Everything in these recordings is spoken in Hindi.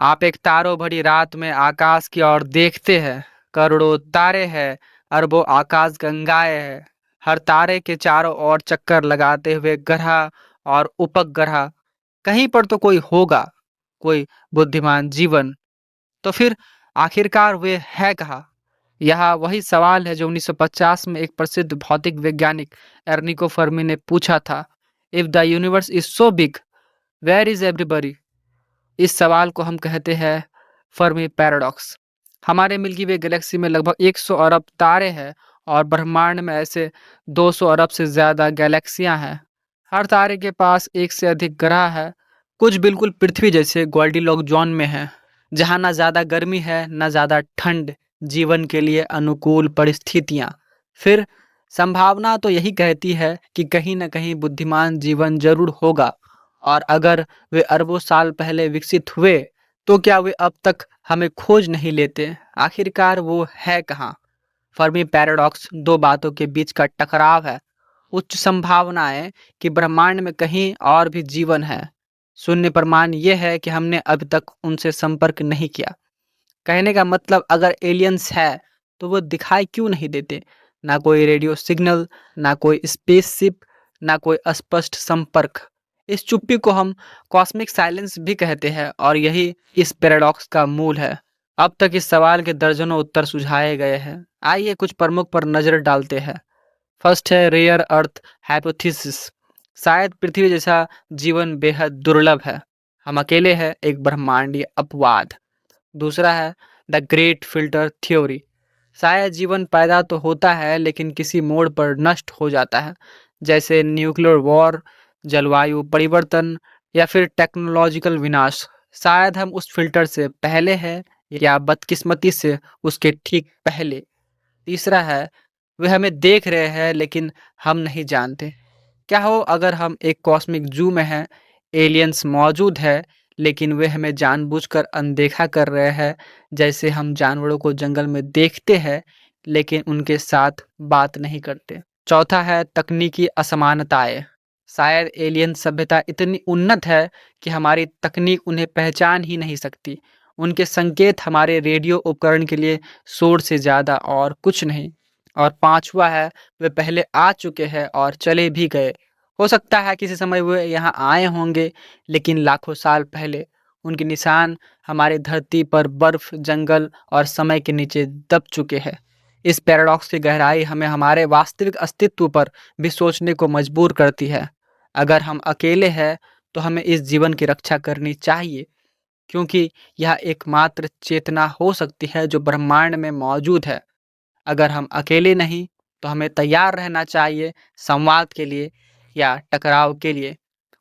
आप एक तारों भरी रात में आकाश की ओर देखते हैं। करोड़ों तारे हैं, अरबों आकाश गंगाएं हैं। हर तारे के चारों ओर चक्कर लगाते हुए ग्रह और उपग्रह। कहीं पर तो कोई होगा, कोई बुद्धिमान जीवन। तो फिर आखिरकार वे है कहाँ? यह वही सवाल है जो 1950 में एक प्रसिद्ध भौतिक वैज्ञानिक एर्निको फर्मी ने पूछा था। If the universe is so big, where is everybody? इस सवाल को हम कहते हैं फर्मी पैराडॉक्स। हमारे मिल्की वे गैलेक्सी में लगभग 100 अरब तारे हैं और ब्रह्मांड में ऐसे 200 अरब से ज़्यादा गैलेक्सियां हैं। हर तारे के पास एक से अधिक ग्रह है। कुछ बिल्कुल पृथ्वी जैसे गोल्डीलॉक जोन में है, जहाँ ना ज़्यादा गर्मी है ना ज़्यादा ठंड, जीवन के लिए अनुकूल परिस्थितियाँ। फिर संभावना तो यही कहती है कि कहीं न कहीं बुद्धिमान जीवन जरूर होगा, और अगर वे अरबों साल पहले विकसित हुए तो क्या वे अब तक हमें खोज नहीं लेते? आखिरकार वो है कहाँ? फर्मी पैराडॉक्स दो बातों के बीच का टकराव है। उच्च संभावनाएं कि ब्रह्मांड में कहीं और भी जीवन है। शून्य प्रमाण ये है कि हमने अभी तक उनसे संपर्क नहीं किया। कहने का मतलब, अगर एलियंस है तो वो दिखाई क्यों नहीं देते? ना कोई रेडियो सिग्नल, ना कोई स्पेसशिप, ना कोई स्पष्ट संपर्क। इस चुप्पी को हम कॉस्मिक साइलेंस भी कहते हैं, और यही इस पैराडॉक्स का मूल है। अब तक इस सवाल के दर्जनों उत्तर सुझाए गए हैं। आइए कुछ प्रमुख पर नजर डालते हैं। फर्स्ट है रेयर अर्थ हाइपोथेसिस। शायद पृथ्वी जैसा जीवन बेहद दुर्लभ है। हम अकेले हैं, एक ब्रह्मांडीय अपवाद। दूसरा है द ग्रेट फिल्टर थ्योरी। शायद जीवन पैदा तो होता है लेकिन किसी मोड़ पर नष्ट हो जाता है, जैसे न्यूक्लियर वॉर, जलवायु परिवर्तन, या फिर टेक्नोलॉजिकल विनाश। शायद हम उस फिल्टर से पहले हैं, या बदकिस्मती से उसके ठीक पहले। तीसरा है वे हमें देख रहे हैं लेकिन हम नहीं जानते। क्या हो अगर हम एक कॉस्मिक जू में हैं, एलियंस मौजूद है लेकिन वे हमें जानबूझकर अनदेखा कर रहे हैं, जैसे हम जानवरों को जंगल में देखते हैं लेकिन उनके साथ बात नहीं करते। चौथा है तकनीकी असमानताएं। शायद एलियन सभ्यता इतनी उन्नत है कि हमारी तकनीक उन्हें पहचान ही नहीं सकती। उनके संकेत हमारे रेडियो उपकरण के लिए शोर से ज़्यादा और कुछ नहीं। और पांचवा है वे पहले आ चुके हैं और चले भी गए। हो सकता है किसी समय वे यहाँ आए होंगे, लेकिन लाखों साल पहले। उनके निशान हमारी धरती पर बर्फ, जंगल और समय के नीचे दब चुके हैं। इस पैराडॉक्स की गहराई हमें हमारे वास्तविक अस्तित्व पर भी सोचने को मजबूर करती है। अगर हम अकेले हैं तो हमें इस जीवन की रक्षा करनी चाहिए, क्योंकि यह एकमात्र चेतना हो सकती है जो ब्रह्मांड में मौजूद है। अगर हम अकेले नहीं तो हमें तैयार रहना चाहिए संवाद के लिए या टकराव के लिए।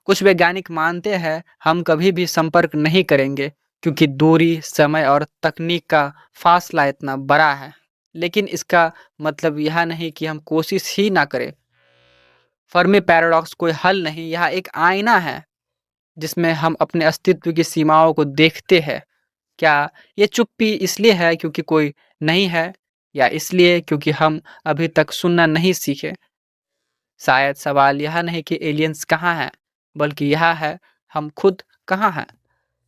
कुछ वैज्ञानिक मानते हैं हम कभी भी संपर्क नहीं करेंगे, क्योंकि दूरी, समय और तकनीक का फासला इतना बड़ा है। लेकिन इसका मतलब यह नहीं कि हम कोशिश ही ना करें। फर्मी पैराडॉक्स कोई हल नहीं, यह एक आईना है जिसमें हम अपने अस्तित्व की सीमाओं को देखते हैं। क्या ये चुप्पी इसलिए है क्योंकि कोई नहीं है, या इसलिए क्योंकि हम अभी तक सुनना नहीं सीखे? शायद सवाल यह नहीं कि एलियंस कहाँ हैं, बल्कि यह है हम खुद कहाँ हैं।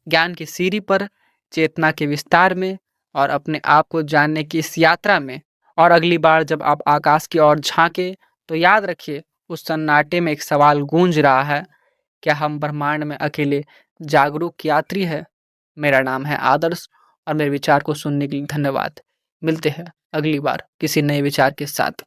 ज्ञान की सीढ़ी पर, चेतना के विस्तार में, और अपने आप को जानने की इस यात्रा में। और अगली बार जब आप आकाश की ओर झांके तो याद रखिए, उस सन्नाटे में एक सवाल गूंज रहा है, क्या हम ब्रह्मांड में अकेले जागरूक यात्री है? मेरा नाम है आदर्श, और मेरे विचार को सुनने के लिए धन्यवाद। मिलते हैं अगली बार किसी नए विचार के साथ।